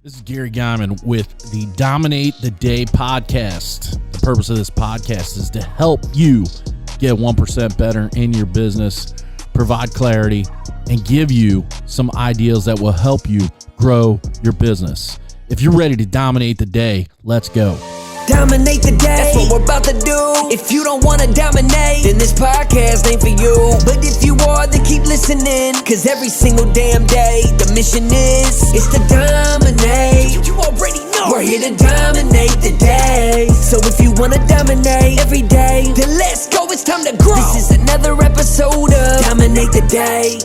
This is Gary Geiman with the Dominate the Day podcast. The purpose of this podcast is to help you get 1% better in your business, provide clarity, and give you some ideas that will help you grow your business. If you're ready to dominate the day, let's go. Dominate the day, that's what we're about to do. If you don't want to dominate, then this podcast ain't for you. But if you are, then keep listening, cause every single damn day, the mission is to dominate. You already know we're here to dominate the day. So if you want to dominate every day, then let's go, it's time to grow. This is another episode of Dominate the Day.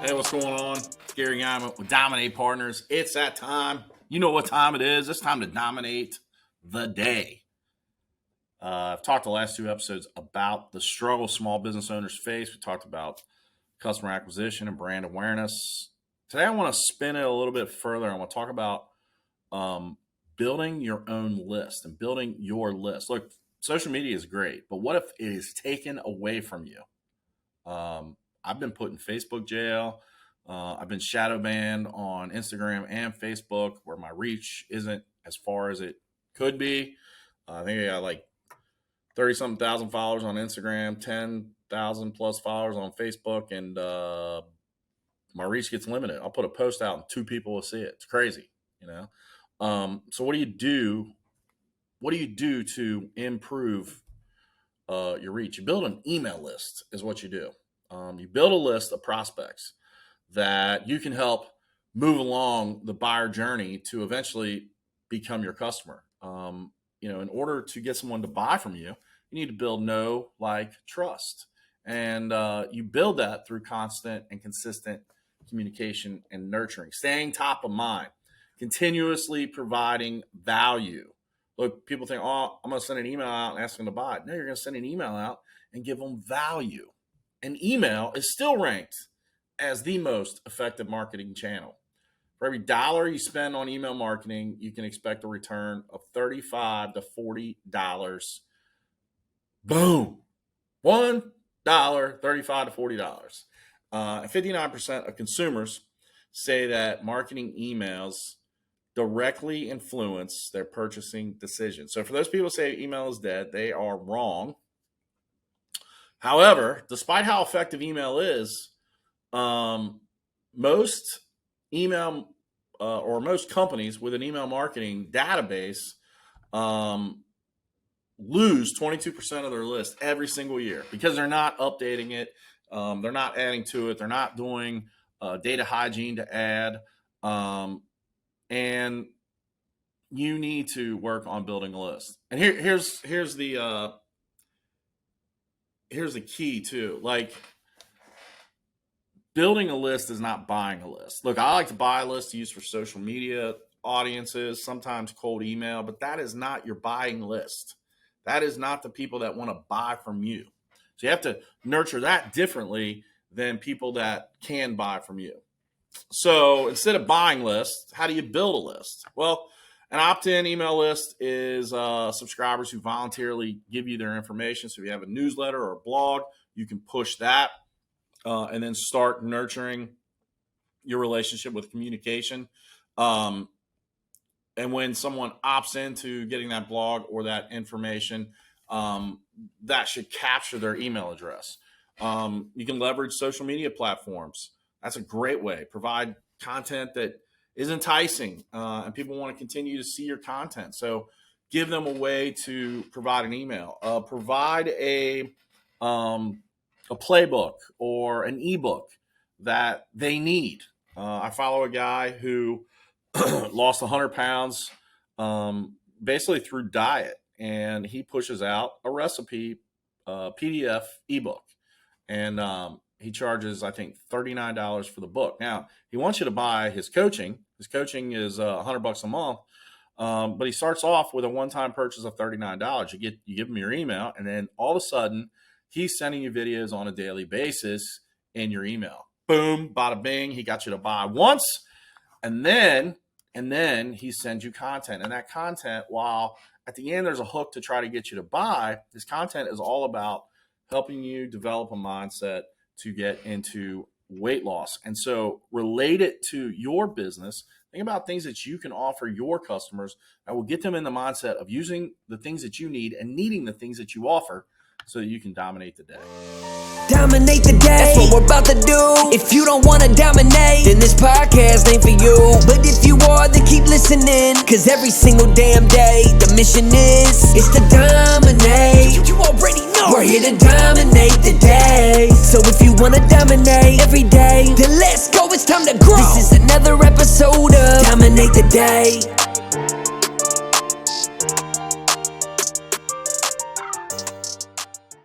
Hey, what's going on? It's Gary Geiman with Dominate Partners. It's that time. You know what time it is. It's time to dominate the day. I've talked the last two episodes about the struggle small business owners face. We talked about customer acquisition and brand awareness. Today, I want to spin it a little bit further. I want to talk about building your own list and building your list. Look, social media is great, but what if it is taken away from you? I've been put in Facebook jail. I've been shadow banned on Instagram and Facebook where my reach isn't as far as it could be. I think I got like 30-something thousand followers on Instagram, 10,000 plus followers on Facebook, and my reach gets limited. I'll put a post out and 2 people will see it. It's crazy, you know? So what do you do? What do you do to improve your reach? You build an email list is what you do. You build a list of prospects that you can help move along the buyer journey to eventually become your customer. In order to get someone to buy from you, you need to build know, like, trust. And you build that through constant and consistent communication and nurturing, staying top of mind, continuously providing value. Look, people think, oh, I'm going to send an email out and ask them to buy. No, you're going to send an email out and give them value. An email is still ranked as the most effective marketing channel. For every $1 you spend on email marketing, you can expect a return of $35 to $40. Boom. $1, $35 to $40. And 59% of consumers say that marketing emails directly influence their purchasing decisions. So for those people who say email is dead, they are wrong. However, despite how effective email is, most email or most companies with an email marketing database lose 22% of their list every single year because they're not updating it. They're not adding to it. They're not doing data hygiene to add. And you need to work on building a list. And here's the key too. Like, building a list is not buying a list. Look, I like to buy a list to use for social media audiences, sometimes cold email, but that is not your buying list. That is not the people that want to buy from you. So you have to nurture that differently than people that can buy from you. So instead of buying lists, how do you build a list? Well, an opt-in email list is subscribers who voluntarily give you their information. So if you have a newsletter or a blog, you can push that. And then start nurturing your relationship with communication. And when someone opts into getting that blog or that information, that should capture their email address. You can leverage social media platforms. That's a great way. Provide content that is enticing and people want to continue to see your content. So give them a way to provide an email. Provide a playbook or an ebook that they need. I follow a guy who lost 100 pounds basically through diet, and he pushes out a recipe PDF ebook, and he charges, I think, $39 for the book. Now, he wants you to buy his coaching. His coaching is $100 a month, but he starts off with a one-time purchase of $39. You give him your email, and then all of a sudden, he's sending you videos on a daily basis in your email. Boom, bada bing. He got you to buy once, and then he sends you content. And that content, while at the end there's a hook to try to get you to buy, this content is all about helping you develop a mindset to get into weight loss. And so relate it to your business. Think about things that you can offer your customers that will get them in the mindset of using the things that you need and needing the things that you offer so that you can dominate the day. Dominate the day, that's what we're about to do. If you don't wanna dominate, then this podcast ain't for you. But if you are, then keep listening, cause every single damn day, the mission is to dominate. You already know, we're here to dominate the day. So if you wanna dominate every day, then let's go, it's time to grow. This is another episode of Dominate the Day.